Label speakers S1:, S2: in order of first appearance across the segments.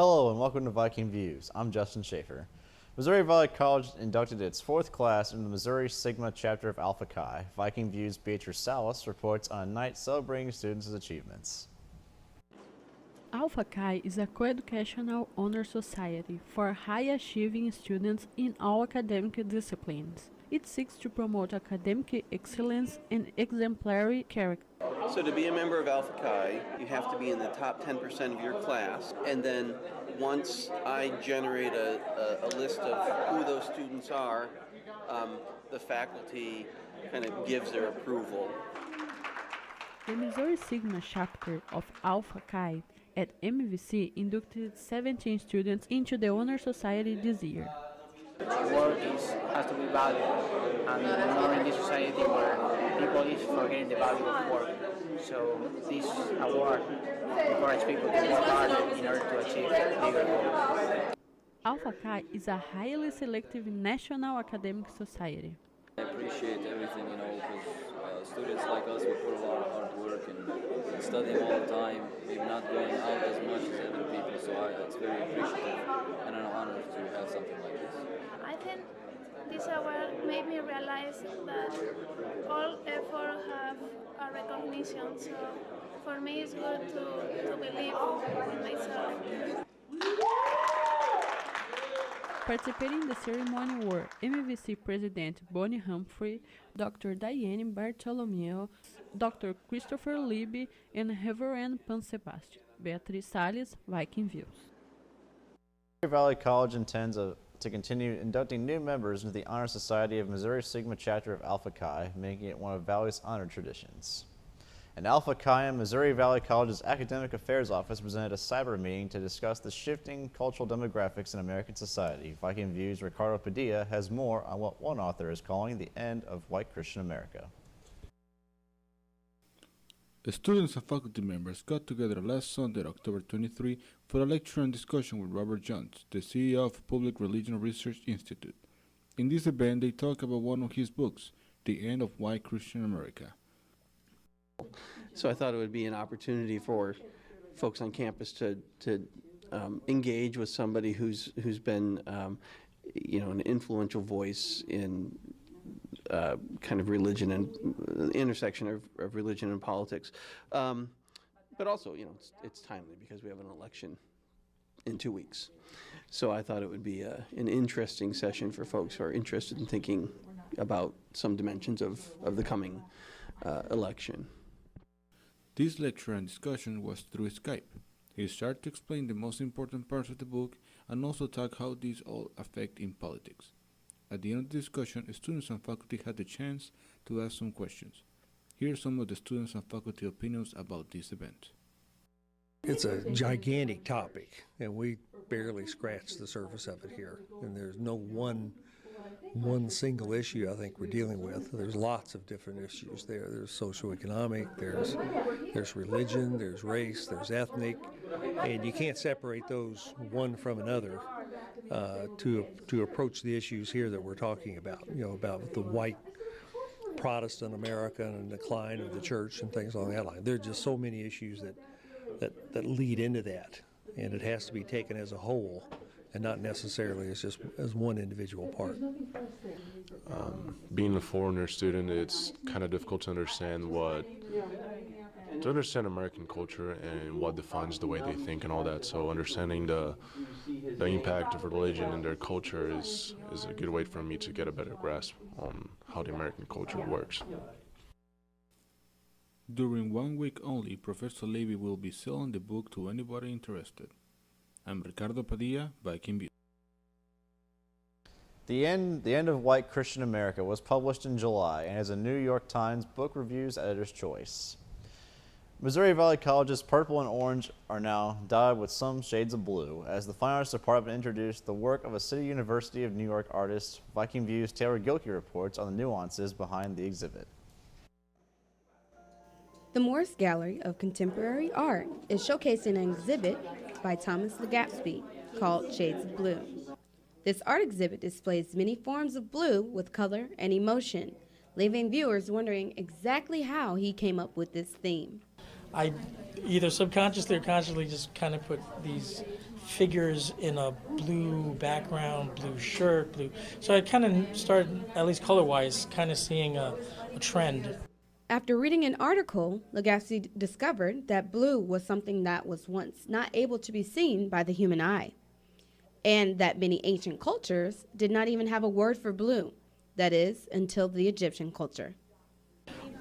S1: Hello and welcome to Viking Views. I'm Justin Schaefer. Missouri Valley College inducted its fourth class into the Missouri Sigma chapter of Alpha Chi. Viking Views' Beatrice Salas reports on a night celebrating students' achievements.
S2: Alpha Chi is a co-educational honor society for high-achieving students in all academic disciplines. It seeks to promote academic excellence and exemplary character.
S3: So to be a member of Alpha Chi, you have to be in the top 10% of your class, and then once I generate a list of who those students are, the faculty kind of gives their approval.
S2: The Missouri Sigma chapter of Alpha Chi at MVC inducted 17 students into the Honor Society this year.
S4: Work has to be valued, and more in this society where people is forgetting the value of work. So this award encourages people to work harder in order to achieve bigger goals.
S2: Alpha Chi is a highly selective national academic society.
S5: I appreciate everything, because students like us, we put a lot of hard work and studying all the time. We're not going out as much as other people, so it's very appreciative and an honor to have something like this.
S6: I think this award made me realize that all effort have a recognition, so for me it's good to believe in myself.
S2: Participating in the ceremony were MVC President Bonnie Humphrey, Dr. Diane Bartholomew, Dr. Christopher Libby, and Reverend Pan Sebastian. Beatrice Salas, Viking Views.
S1: Missouri Valley College intends to continue inducting new members into the Honor Society of Missouri Sigma chapter of Alpha Chi, making it one of Valley's honor traditions. And Alpha Chi and Missouri Valley College's Academic Affairs Office presented a cyber meeting to discuss the shifting cultural demographics in American society. Viking Views' Ricardo Padilla has more on what one author is calling the end of white Christian America.
S7: The students and faculty members got together last Sunday, October 23, for a lecture and discussion with Robert Jones, the CEO of Public Religion Research Institute. In this event, they talk about one of his books, The End of White Christian America.
S3: So I thought it would be an opportunity for folks on campus to engage with somebody who's been an influential voice in kind of religion and the intersection of religion and politics, but also it's timely because we have an election in 2 weeks. So I thought it would be an interesting session for folks who are interested in thinking about some dimensions of the coming election.
S7: This lecture and discussion was through Skype. He started to explain the most important parts of the book and also talk how these all affect in politics. At the end of the discussion, students and faculty had the chance to ask some questions. Here are some of the students and faculty opinions about this event.
S8: It's a gigantic topic, and we barely scratched the surface of it here. And there's no one single issue I think we're dealing with. There's lots of different issues there. There's socioeconomic, there's religion, there's race, there's ethnic, and you can't separate those one from another to approach the issues here that we're talking about. About the white Protestant America and the decline of the church and things along that line. There are just so many issues that lead into that, and it has to be taken as a whole and not necessarily as one individual part.
S9: Being a foreigner student, it's kind of difficult to understand American culture and what defines the way they think and all that. So understanding the impact of religion in their culture is a good way for me to get a better grasp on how the American culture works.
S7: During 1 week only, Professor Libby will be selling the book to anybody interested. I'm Ricardo Padilla, Viking Views.
S1: The End of White Christian America was published in July and is a New York Times Book Reviews Editor's Choice. Missouri Valley College's purple and orange are now dyed with some shades of blue, as the Fine Arts Department introduced the work of a City University of New York artist. Viking Views' Taylor Gilkey reports on the nuances behind the exhibit.
S10: The Morris Gallery of Contemporary Art is showcasing an exhibit by Thomas Legaspi called Shades of Blue. This art exhibit displays many forms of blue with color and emotion, leaving viewers wondering exactly how he came up with this theme.
S11: I either subconsciously or consciously just kind of put these figures in a blue background, blue shirt, blue. So I kind of started, at least color-wise, kind of seeing a trend.
S10: After reading an article, Legaspi discovered that blue was something that was once not able to be seen by the human eye, and that many ancient cultures did not even have a word for blue, that is, until the Egyptian culture.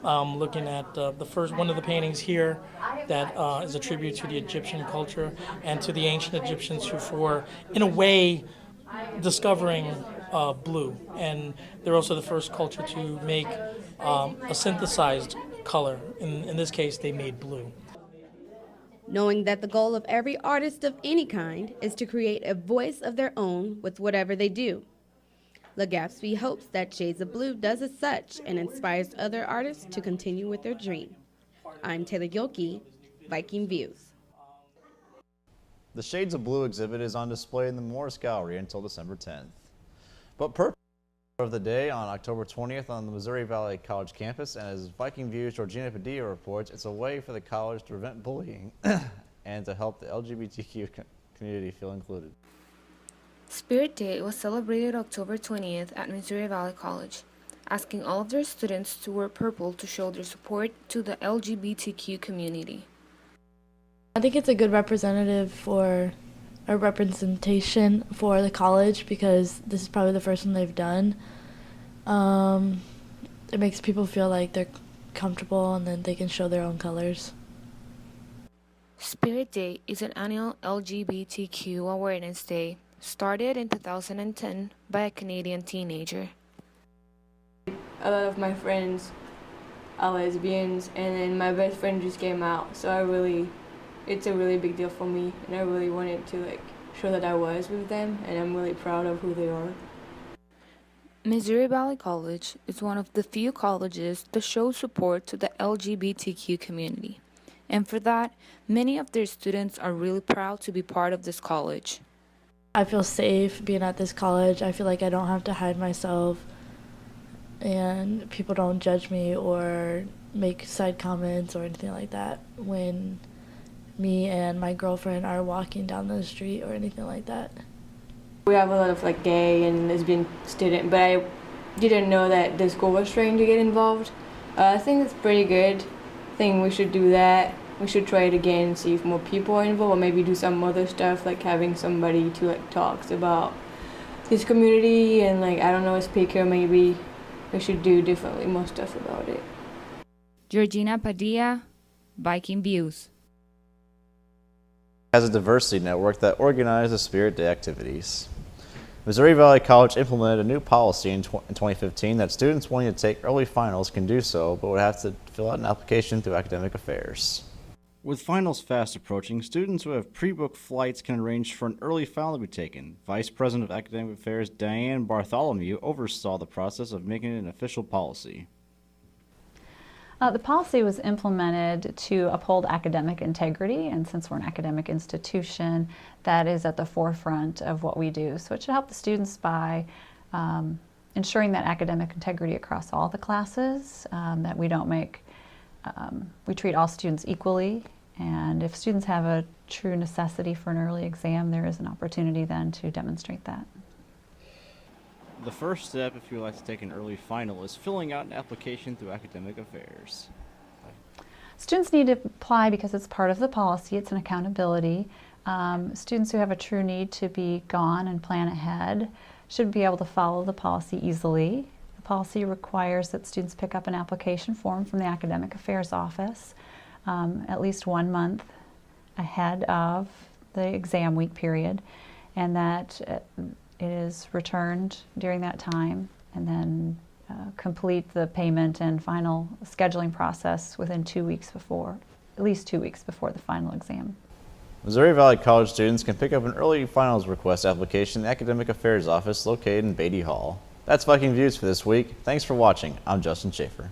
S11: Looking at the first one of the paintings here that is a tribute to the Egyptian culture and to the ancient Egyptians who were, in a way, discovering blue. And they're also the first culture to make a synthesized color. In this case, they made blue.
S10: Knowing that the goal of every artist of any kind is to create a voice of their own with whatever they do, Legaspi hopes that Shades of Blue does as such and inspires other artists to continue with their dream. I'm Taylor Gilkey, Viking Views.
S1: The Shades of Blue exhibit is on display in the Morris Gallery until December 10th. But purpose of the day on October 20th on the Missouri Valley College campus, and as Viking Views' Georgina Padilla reports, it's a way for the college to prevent bullying and to help the LGBTQ community feel included.
S12: Spirit Day was celebrated October 20th at Missouri Valley College, asking all of their students to wear purple to show their support to the LGBTQ community.
S13: I think it's a good representation for the college because this is probably the first one they've done. It makes people feel like they're comfortable and then they can show their own colors.
S12: Spirit Day is an annual LGBTQ awareness day started in 2010 by a Canadian teenager.
S14: A lot of my friends are lesbians, and then my best friend just came out, so it's a really big deal for me, and I really wanted to show that I was with them, and I'm really proud of who they are.
S12: Missouri Valley College is one of the few colleges that show support to the LGBTQ community, and for that, many of their students are really proud to be part of this college.
S13: I feel safe being at this college. I feel like I don't have to hide myself and people don't judge me or make side comments or anything like that when me and my girlfriend are walking down the street or anything like that.
S14: We have a lot of gay and lesbian students, but I didn't know that the school was trying to get involved. I think it's pretty good. I think we should do that. We should try it again and see if more people are involved, or maybe do some other stuff like having somebody to talks about this community and I don't know, a speaker. Maybe we should do more stuff about it.
S12: Georgina Padilla, Viking Views.
S1: Has a diversity network that organizes Spirit Day activities. Missouri Valley College implemented a new policy in 2015 that students wanting to take early finals can do so, but would have to fill out an application through academic affairs. With finals fast approaching, students who have pre-booked flights can arrange for an early final to be taken. Vice President of Academic Affairs Diane Bartholomew oversaw the process of making it an official policy.
S15: The policy was implemented to uphold academic integrity, and since we're an academic institution, that is at the forefront of what we do. So it should help the students by ensuring that academic integrity across all the classes, that we don't we treat all students equally, and if students have a true necessity for an early exam, there is an opportunity then to demonstrate that.
S1: The first step, if you would like to take an early final, is filling out an application through academic affairs.
S15: Students need to apply because it's part of the policy. It's an accountability. Students who have a true need to be gone and plan ahead should be able to follow the policy easily. The policy requires that students pick up an application form from the Academic Affairs Office at least 1 month ahead of the exam week period, and that it is returned during that time, and then complete the payment and final scheduling process within 2 weeks before, at least 2 weeks before the final exam.
S1: Missouri Valley College students can pick up an early finals request application in the Academic Affairs Office located in Beatty Hall. That's Viking Views for this week. Thanks for watching. I'm Justin Schaefer.